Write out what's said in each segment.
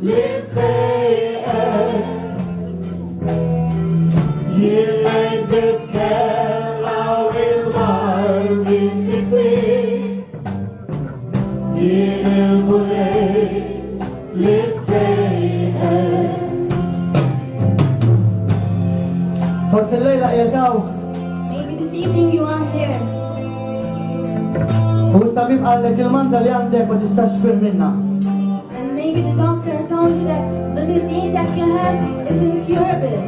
livfred. Gillet beställ av en varv inte fri. Gillet på dig, livfred. فرص الليلة يا جو. Maybe this evening you are here. والطبيب قال لك المرضى اللي عندك ما تستشفر منها. And maybe the doctor told you that the disease that you have is incurable.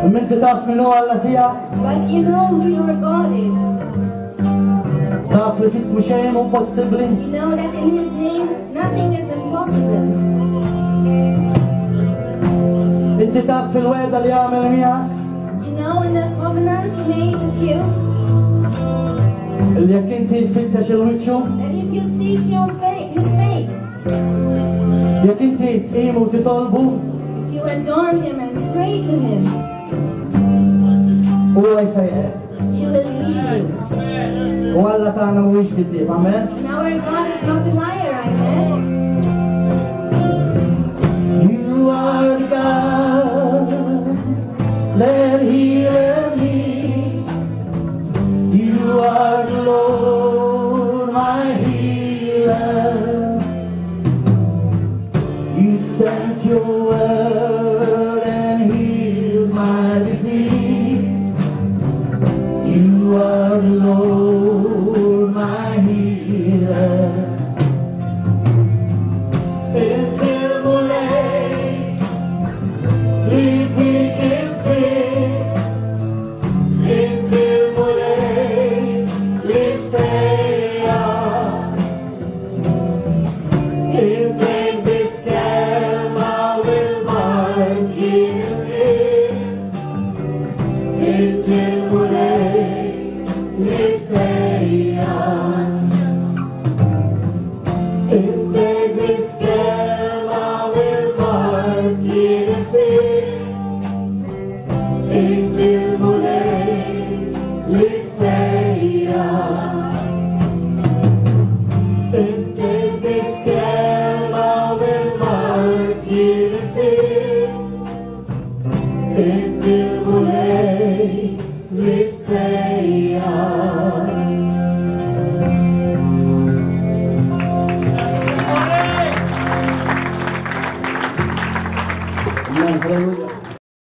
ومن انت تعرف منو الله فيها؟ But you know who your God is. تعرف في اسمه شيء مو possible. You know that in His name nothing is impossible. انت تعرف في الوعدة اللي عمل فيها؟ You know in the covenant He made with you اللي كنت تفتش الوجه. that if you seek His face, يا كنت تقيم وتطالبه. if you adore Him and pray to Him, هو يفيقك. He will lead you. والله تعالى مش كذب. امين. And our God is not a liar, amen. You are God, let heal me. You are the Lord, my healer. You sent your word.